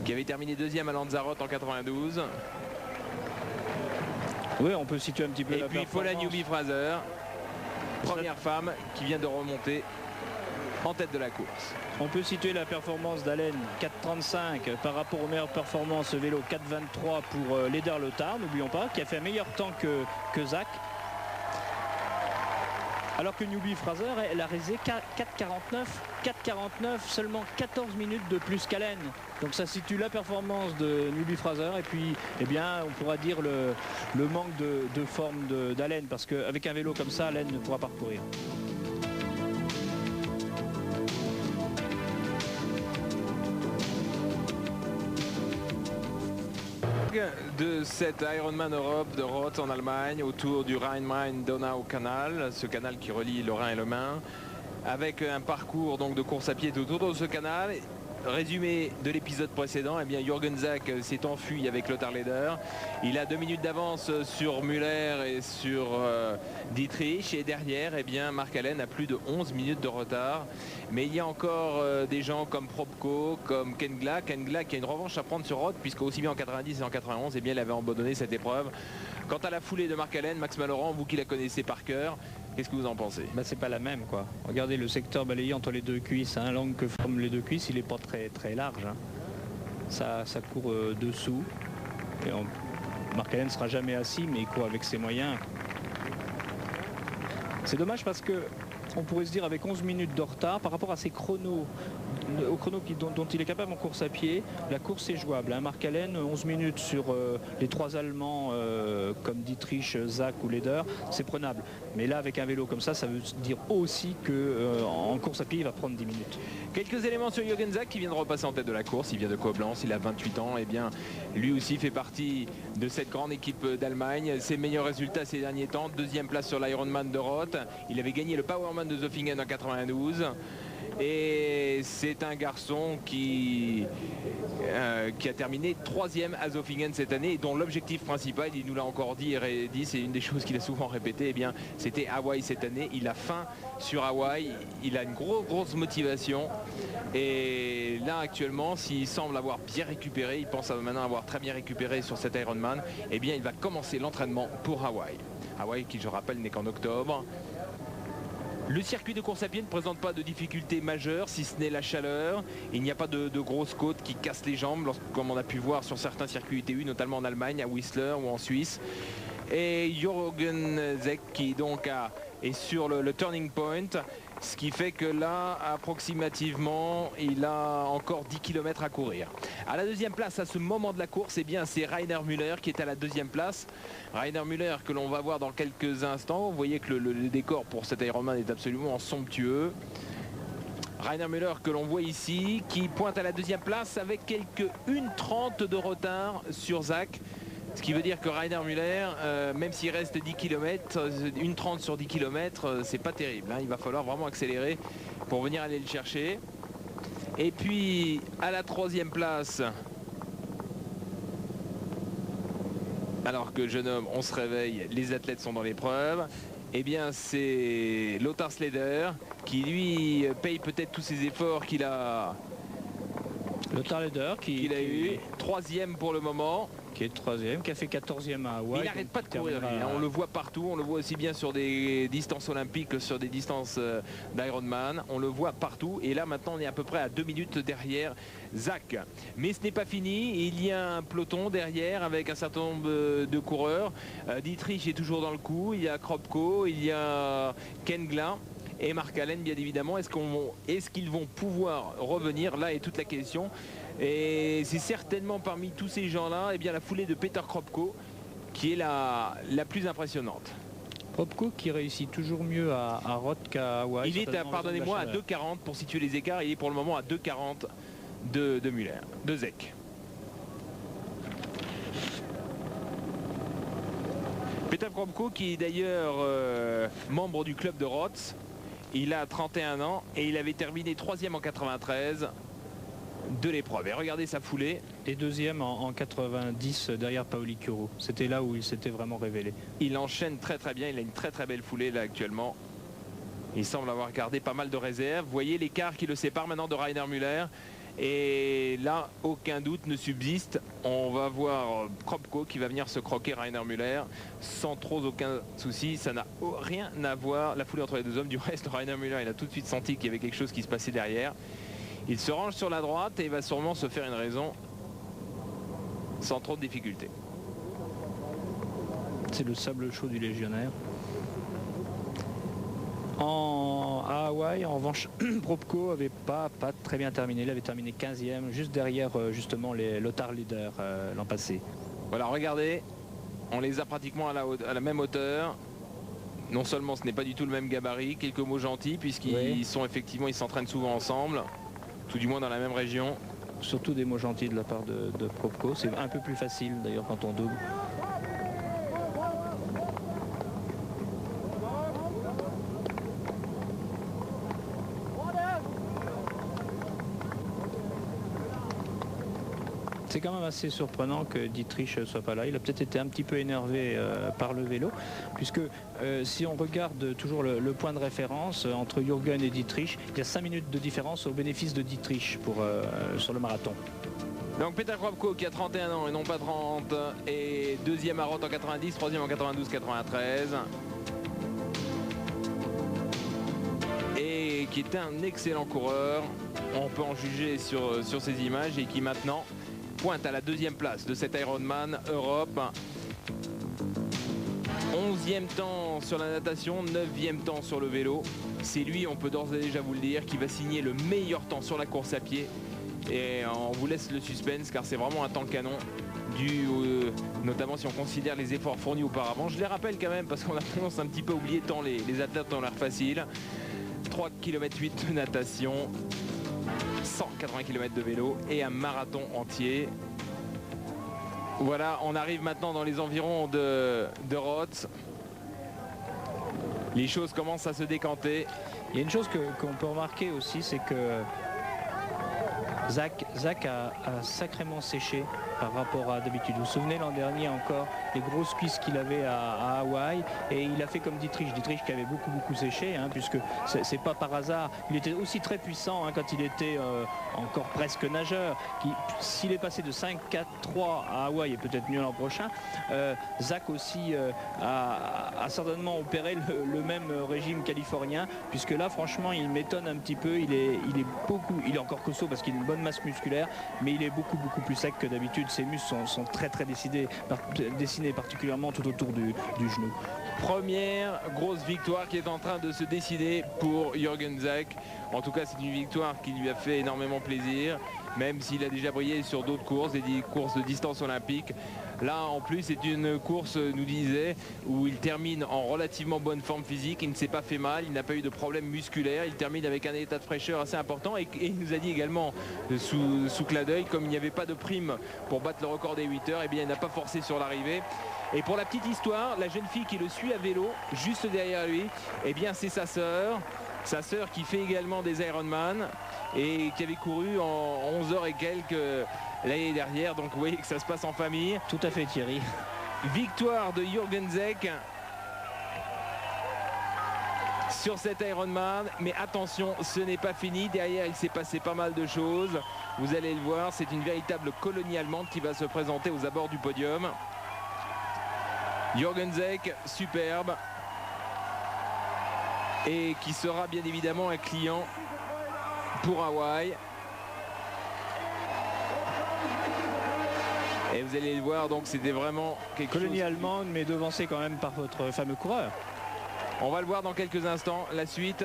qui avait terminé 2e à Lanzarote en 92. Oui, on peut situer un petit peu et la puis Paula Newby-Fraser, première femme qui vient de remonter en tête de la course. On peut situer la performance d'Allen 4,35 par rapport aux meilleures performances vélo 4,23 pour Leder Lothar, n'oublions pas, qui a fait un meilleur temps que Zak. Alors que Newby-Fraser, elle a réalisé 4,49, seulement 14 minutes de plus qu'Allen. Donc ça situe la performance de Newby-Fraser et puis eh bien, on pourra dire le manque de forme d'Allen, parce qu'avec un vélo comme ça, Allen ne pourra pas recourir. De cet Ironman Europe de Roth en Allemagne, autour du Rhein-Main-Donau-Canal, ce canal qui relie le Rhin et le Main, avec un parcours donc de course à pied autour de ce canal. Résumé de l'épisode précédent, eh bien Jürgen Zak s'est enfui avec Lothar Leder. Il a 2 minutes d'avance sur Müller et sur Dietrich, et derrière eh bien Mark Allen a plus de 11 minutes de retard. Mais il y a encore des gens comme Kropko, comme Ken Glak qui a une revanche à prendre sur Roth, puisque aussi bien en 90 et en 91 eh bien il avait abandonné cette épreuve. Quant à la foulée de Mark Allen, Max Malloran, vous qui la connaissez par cœur, qu'est-ce que vous en pensez? C'est pas la même quoi. Regardez le secteur balayé entre les deux cuisses, hein, l'angle que forment les deux cuisses, il n'est pas très large. Hein. Ça court dessous. Et Mark Allen ne sera jamais assis, mais il court avec ses moyens. C'est dommage parce que on pourrait se dire avec 11 minutes de retard par rapport à ses chronos, au chrono dont il est capable en course à pied, la course est jouable. Hein. Mark Allen, 11 minutes sur les 3 Allemands comme Dietrich, Zak ou Leder, c'est prenable. Mais là, avec un vélo comme ça veut dire aussi qu'en course à pied, il va prendre 10 minutes. Quelques éléments sur Jürgen Zak qui vient de repasser en tête de la course. Il vient de Koblenz, il a 28 ans. Et bien, lui aussi fait partie de cette grande équipe d'Allemagne. Ses meilleurs résultats ces derniers temps, 2e place sur l'Ironman de Roth. Il avait gagné le Powerman de Zofingen en 92. Et c'est un garçon qui a terminé 3e à Zofingen cette année et dont l'objectif principal, il nous l'a encore dit et redit, c'est une des choses qu'il a souvent répété, eh bien c'était Hawaï cette année. Il a faim sur Hawaï, il a une grosse motivation et là actuellement, s'il semble avoir bien récupéré, il pense maintenant avoir très bien récupéré sur cet Ironman, eh bien il va commencer l'entraînement pour Hawaï. Hawaï qui, je rappelle, n'est qu'en octobre. Le circuit de course à pied ne présente pas de difficultés majeures, si ce n'est la chaleur. Il n'y a pas de grosses côtes qui cassent les jambes, comme on a pu voir sur certains circuits UTU, notamment en Allemagne, à Whistler ou en Suisse. Et Jürgen Zeck qui donc est sur le turning point, ce qui fait que là, approximativement, il a encore 10 km à courir. À la deuxième place, à ce moment de la course, eh bien, c'est Rainer Müller qui est à la deuxième place. Rainer Müller que l'on va voir dans quelques instants. Vous voyez que le décor pour cet Ironman est absolument somptueux. Rainer Müller que l'on voit ici, qui pointe à la deuxième place avec quelques 1:30 de retard sur Zach. Ce qui veut dire que Rainer Müller, même s'il reste 10 km, 1:30 sur 10 km, c'est pas terrible. Hein. Il va falloir vraiment accélérer pour venir aller le chercher. Et puis à la troisième place, alors que jeune homme, on se réveille, les athlètes sont dans l'épreuve. Eh bien c'est Lothar Sleder qui lui paye peut-être tous ses efforts qu'il a. Lothar Leder qu'il a eu, 3e pour le moment. Qui est 3e, qui a fait 14e à Hawaï. Il n'arrête pas de courir, lui, hein. On le voit partout, on le voit aussi bien sur des distances olympiques que sur des distances d'Ironman. On le voit partout et là maintenant on est à peu près à 2 minutes derrière Zach. Mais ce n'est pas fini, il y a un peloton derrière avec un certain nombre de coureurs. Dietrich est toujours dans le coup, il y a Kropko, il y a Ken Gla. Et Mark Allen, bien évidemment. Est-ce qu'ils vont pouvoir revenir? Là est toute la question. Et c'est certainement parmi tous ces gens-là, eh bien, la foulée de Peter Kropko qui est la plus impressionnante. Kropko qui réussit toujours mieux à Roth qu'à Hawaï. Il est, pardonnez-moi, à 2,40 pour situer les écarts. Il est pour le moment à 2,40 de Müller, de Zek. Peter Kropko qui est d'ailleurs membre du club de Roth. Il a 31 ans et il avait terminé 3e en 93 de l'épreuve. Et regardez sa foulée. Et 2e en 90 derrière Paoli Curo. C'était là où il s'était vraiment révélé. Il enchaîne très bien. Il a une très belle foulée là actuellement. Il semble avoir gardé pas mal de réserves. Vous voyez l'écart qui le sépare maintenant de Rainer Müller. Et là, aucun doute ne subsiste. On va voir Kropko qui va venir se croquer Rainer Müller sans trop aucun souci. Ça n'a rien à voir, la foulée entre les deux hommes. Du reste, Rainer Müller, il a tout de suite senti qu'il y avait quelque chose qui se passait derrière. Il se range sur la droite et il va sûrement se faire une raison sans trop de difficultés. C'est le sable chaud du légionnaire. À Hawaï, en revanche, Kropko avait pas très bien terminé. Il avait terminé 15e, juste derrière justement les Lothar Leder l'an passé. Voilà, regardez, on les a pratiquement à la même hauteur. Non seulement ce n'est pas du tout le même gabarit, quelques mots gentils puisqu'ils sont effectivement, ils s'entraînent souvent ensemble, tout du moins dans la même région. Surtout des mots gentils de la part de Kropko. C'est un peu plus facile d'ailleurs quand on double. C'est quand même assez surprenant que Dietrich ne soit pas là. Il a peut-être été un petit peu énervé par le vélo, puisque si on regarde toujours le point de référence entre Jürgen et Dietrich, il y a 5 minutes de différence au bénéfice de Dietrich sur le marathon. Donc Peter Kropko qui a 31 ans et non pas 30, et 2e à Roth en 90, 3e en 92-93. Et qui est un excellent coureur. On peut en juger sur ces images et qui maintenant pointe à la 2e place de cet Ironman Europe. 11e temps sur la natation, 9e temps sur le vélo. C'est lui, on peut d'ores et déjà vous le dire, qui va signer le meilleur temps sur la course à pied. Et on vous laisse le suspense car c'est vraiment un temps canon, notamment si on considère les efforts fournis auparavant. Je les rappelle quand même parce qu'on a tendance un petit peu à oublier tant les athlètes ont l'air facile. 3 km 8 de natation, 180 km de vélo et un marathon entier. Voilà, on arrive maintenant dans les environs de Roth. Les choses commencent à se décanter. Il y a une chose qu'on peut remarquer aussi, c'est que Zach a sacrément séché par rapport à d'habitude. Vous vous souvenez l'an dernier encore les grosses cuisses qu'il avait à Hawaï, et il a fait comme Dietrich qui avait beaucoup séché, hein, puisque c'est pas par hasard. Il était aussi très puissant, hein, quand il était encore presque nageur. S'il est passé de 5-4-3 à Hawaï, et peut-être mieux l'an prochain, Zach aussi a certainement opéré le même régime californien, puisque là franchement il m'étonne un petit peu. Il est encore costaud parce qu'il a une bonne masse musculaire, mais il est beaucoup plus sec que d'habitude. Ses muscles sont très dessinés particulièrement tout autour du genou. Première grosse victoire qui est en train de se décider pour Jürgen Zach. En tout cas, c'est une victoire qui lui a fait énormément plaisir, même s'il a déjà brillé sur d'autres courses, des courses de distance olympique. Là, en plus, c'est une course, nous disait, où il termine en relativement bonne forme physique. Il ne s'est pas fait mal, il n'a pas eu de problème musculaire. Il termine avec un état de fraîcheur assez important. Et il nous a dit également, sous clin d'œil, comme il n'y avait pas de prime pour battre le record des 8 heures, eh bien, il n'a pas forcé sur l'arrivée. Et pour la petite histoire, la jeune fille qui le suit à vélo, juste derrière lui, eh bien, c'est sa sœur. Sa sœur qui fait également des Ironman et qui avait couru en 11 heures et quelques l'année dernière. Donc vous voyez que ça se passe en famille. Tout à fait, Thierry. Victoire de Jürgen Zach sur cet Ironman. Mais attention, ce n'est pas fini. Derrière, il s'est passé pas mal de choses. Vous allez le voir, c'est une véritable colonie allemande qui va se présenter aux abords du podium. Jürgen Zach, superbe. Et qui sera bien évidemment un client pour Hawaï. Et vous allez le voir, donc c'était vraiment quelque chose. Colonie allemande, mais devancée quand même par votre fameux coureur. On va le voir dans quelques instants, la suite.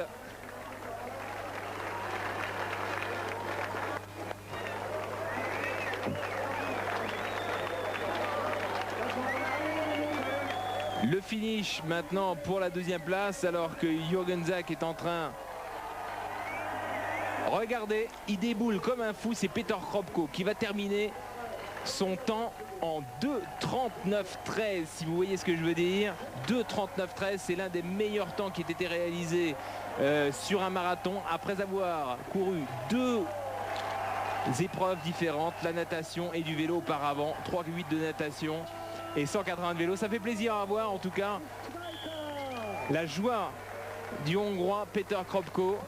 Le finish maintenant pour la deuxième place, alors que Jürgen Zach est en train... Regardez, il déboule comme un fou, c'est Peter Kropko qui va terminer son temps en 2:39:13, si vous voyez ce que je veux dire. 2:39:13, c'est l'un des meilleurs temps qui ait été réalisé sur un marathon, après avoir couru 2 épreuves différentes, la natation et du vélo auparavant, 3:08 de natation et 180 de vélo. Ça fait plaisir à voir, en tout cas la joie du Hongrois Peter Kropko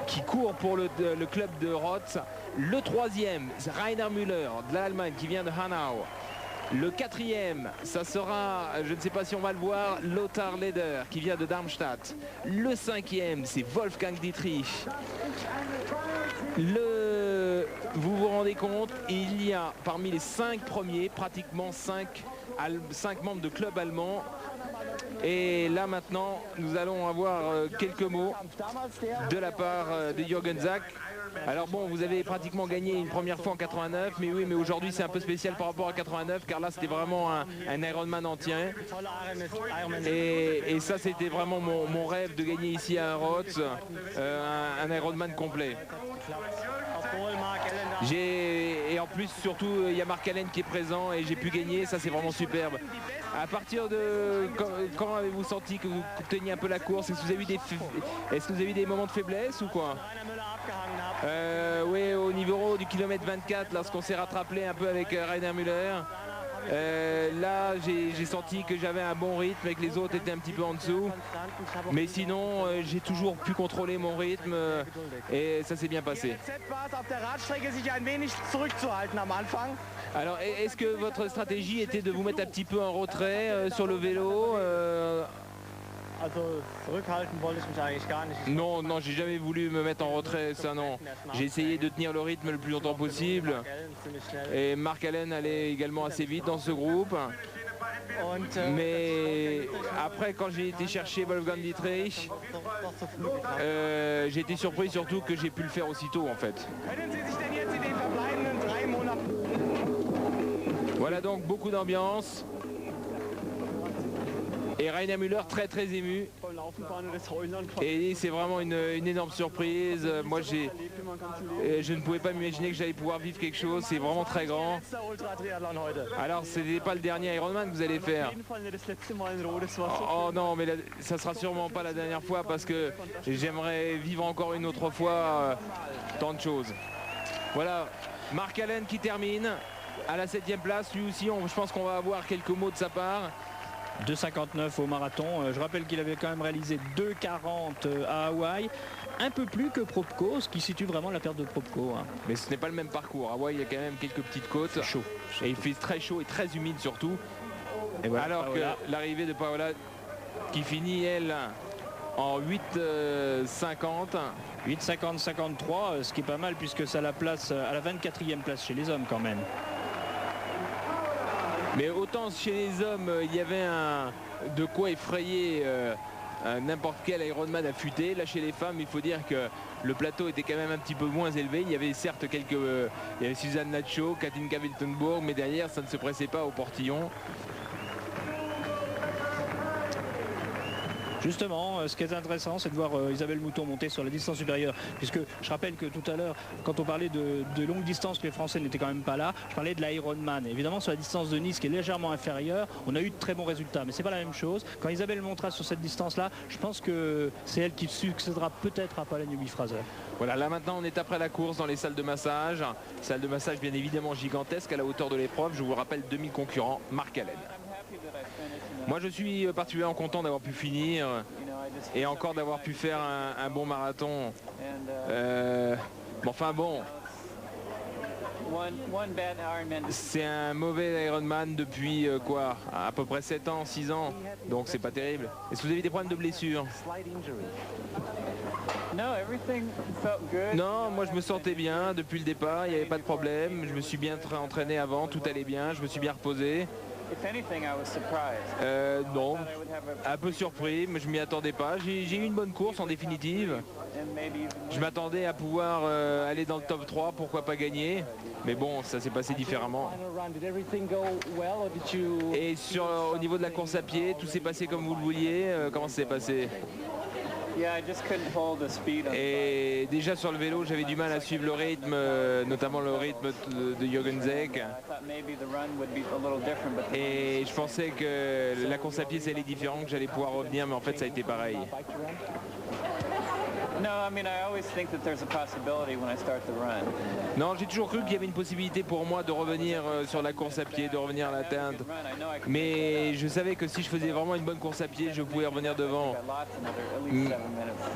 qui court pour le club de Rotz. Le troisième, c'est Rainer Müller de l'Allemagne qui vient de Hanau. Le quatrième, ça sera, je ne sais pas si on va le voir, Lothar Leder qui vient de Darmstadt. Le cinquième, c'est Wolfgang Dietrich. Vous vous rendez compte, il y a parmi les 5 premiers, pratiquement 5 membres de club allemand. Et là maintenant, nous allons avoir quelques mots de la part de Jürgen Zach. Alors bon, vous avez pratiquement gagné une première fois en 89, mais oui, mais aujourd'hui c'est un peu spécial par rapport à 89, car là c'était vraiment un Ironman entier. Et ça c'était vraiment mon rêve de gagner ici à Rotz, un Ironman complet. Et en plus surtout il y a Mark Allen qui est présent et j'ai pu gagner, ça c'est vraiment superbe. À partir de quand avez-vous senti que vous teniez un peu la course? Est-ce que vous avez eu des moments de faiblesse ou quoi? Oui, au niveau du kilomètre 24, lorsqu'on s'est rattrapé un peu avec Rainer Müller, là j'ai senti que j'avais un bon rythme et que les autres étaient un petit peu en dessous, mais sinon j'ai toujours pu contrôler mon rythme et ça s'est bien passé. Alors est-ce que votre stratégie était de vous mettre un petit peu en retrait sur le vélo? Non, non, j'ai jamais voulu me mettre en retrait, ça non. J'ai essayé de tenir le rythme le plus longtemps possible. Et Mark Allen allait également assez vite dans ce groupe. Mais après, quand j'ai été chercher Wolfgang Dietrich, j'ai été surpris surtout que j'ai pu le faire aussitôt en fait. Voilà donc beaucoup d'ambiance. Et Rainer Müller très ému. Et c'est vraiment une énorme surprise. Moi, je ne pouvais pas m'imaginer que j'allais pouvoir vivre quelque chose. C'est vraiment très grand. Alors, ce n'est pas le dernier Ironman que vous allez faire. Oh non, mais ça sera sûrement pas la dernière fois parce que j'aimerais vivre encore une autre fois tant de choses. Voilà, Mark Allen qui termine à la 7e place. Lui aussi, je pense qu'on va avoir quelques mots de sa part. 2,59 au marathon. Je rappelle qu'il avait quand même réalisé 2,40 à Hawaï. Un peu plus que Propko, ce qui situe vraiment la perte de Propko. Mais ce n'est pas le même parcours. Hawaï, il y a quand même quelques petites côtes. C'est chaud. Et il fait très chaud et très humide surtout. Et voilà, alors Paola. que l'arrivée de Paola qui finit, elle, en 8,50. 8,50-53, ce qui est pas mal puisque ça la place à la 24e place chez les hommes quand même. Mais autant chez les hommes, il y avait de quoi effrayer n'importe quel Ironman affûté. Là, chez les femmes, il faut dire que le plateau était quand même un petit peu moins élevé. Il y avait certes il y avait Suzanne Nacho, Katinka Wiltenburg, mais derrière, ça ne se pressait pas au portillon. Justement, ce qui est intéressant, c'est de voir Isabelle Mouton monter sur la distance supérieure. Puisque je rappelle que tout à l'heure, quand on parlait de longue distance, que les Français n'étaient quand même pas là, je parlais de l'Ironman. Évidemment, sur la distance de Nice, qui est légèrement inférieure, on a eu de très bons résultats. Mais c'est pas la même chose. Quand Isabelle montera sur cette distance-là, je pense que c'est elle qui succédera peut-être à Paola Newby-Fraser. Voilà, là maintenant, on est après la course dans les salles de massage. Salle de massage bien évidemment gigantesque à la hauteur de l'épreuve. Je vous rappelle, 2000 concurrents, Mark Allen. Moi, je suis particulièrement content d'avoir pu finir et encore d'avoir pu faire un bon marathon. Enfin bon, c'est un mauvais Ironman depuis quoi, à peu près 7 ans, 6 ans. Donc c'est pas terrible. Est-ce que vous avez des problèmes de blessure? Non, moi je me sentais bien depuis le départ, il n'y avait pas de problème. Je me suis bien entraîné avant, tout allait bien, je me suis bien reposé. Non, un peu surpris, mais je m'y attendais pas. J'ai eu une bonne course en définitive. Je m'attendais à pouvoir aller dans le top 3, pourquoi pas gagner. Mais bon, ça s'est passé différemment. Et au niveau de la course à pied, tout s'est passé comme vous le vouliez. Comment ça s'est passé? Et déjà sur le vélo, j'avais du mal à suivre le rythme, notamment le rythme de Jürgen Zek. Et je pensais que la course à pied, ça allait différent, que j'allais pouvoir revenir, mais en fait, ça a été pareil. Non, j'ai toujours cru qu'il y avait une possibilité pour moi de revenir sur la course à pied, de revenir à l'atteindre. Mais je savais que si je faisais vraiment une bonne course à pied, je pouvais revenir devant.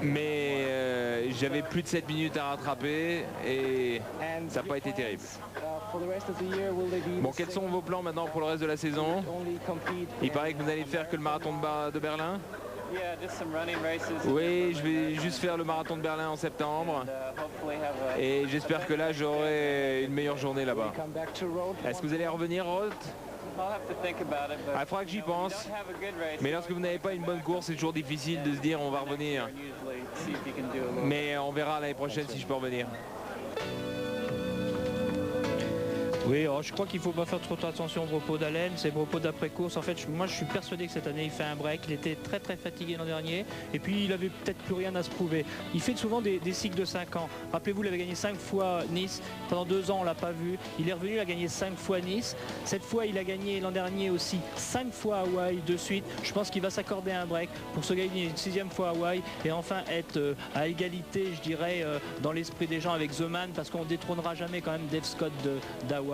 Mais j'avais plus de 7 minutes à rattraper et ça n'a pas été terrible. Bon, quels sont vos plans maintenant pour le reste de la saison? Il paraît que vous n'allez faire que le marathon de Berlin. Oui, je vais juste faire le marathon de Berlin en septembre et j'espère que là j'aurai une meilleure journée là-bas. Est-ce que vous allez revenir, Roth? Il faudra que j'y pense, mais lorsque vous n'avez pas une bonne course, c'est toujours difficile de se dire on va revenir. Mais on verra l'année prochaine si je peux revenir. Oui, alors je crois qu'il ne faut pas faire trop attention aux propos d'Allen, ses propos d'après-course. En fait, moi je suis persuadé que cette année il fait un break. Il était très très fatigué l'an dernier et puis il avait peut-être plus rien à se prouver. Il fait souvent des cycles de 5 ans. Rappelez-vous, il avait gagné 5 fois Nice. Pendant 2 ans, on ne l'a pas vu. Il est revenu, il a gagné 5 fois Nice. Cette fois, il a gagné l'an dernier aussi 5 fois Hawaï de suite. Je pense qu'il va s'accorder un break pour se gagner une 6e fois Hawaï et enfin être à égalité, je dirais, dans l'esprit des gens avec The Man, parce qu'on ne détrônera jamais quand même Dave Scott d'Hawaï.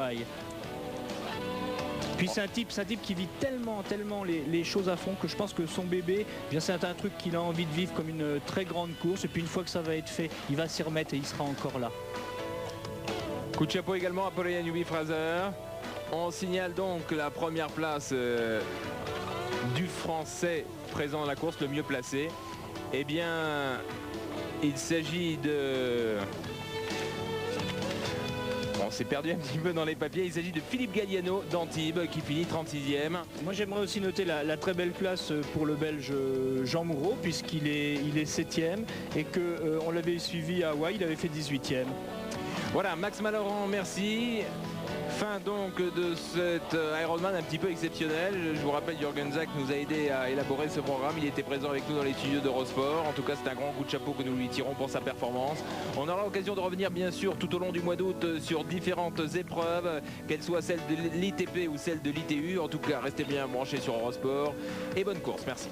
Puis c'est un type qui vit tellement les choses à fond que je pense que son bébé, bien c'est un truc qu'il a envie de vivre comme une très grande course, et puis une fois que ça va être fait, il va s'y remettre et il sera encore là. Coup de chapeau également à Paola Newby-Fraser. On signale donc la première place du Français présent dans la course, le mieux placé. Eh bien, il s'agit de... On s'est perdu un petit peu dans les papiers. Il s'agit de Philippe Galliano d'Antibes qui finit 36e. Moi j'aimerais aussi noter la très belle place pour le Belge Jean Moureau, puisqu'il est 7e et qu'on l'avait suivi à Hawaï, il avait fait 18e. Voilà, Max Malloran, merci. Fin donc de cet Ironman un petit peu exceptionnel. Je vous rappelle, Jürgen Zach nous a aidé à élaborer ce programme. Il était présent avec nous dans les studios d'Eurosport. En tout cas, c'est un grand coup de chapeau que nous lui tirons pour sa performance. On aura l'occasion de revenir bien sûr tout au long du mois d'août sur différentes épreuves, qu'elles soient celles de l'ITP ou celles de l'ITU. En tout cas, restez bien branchés sur Eurosport et bonne course. Merci.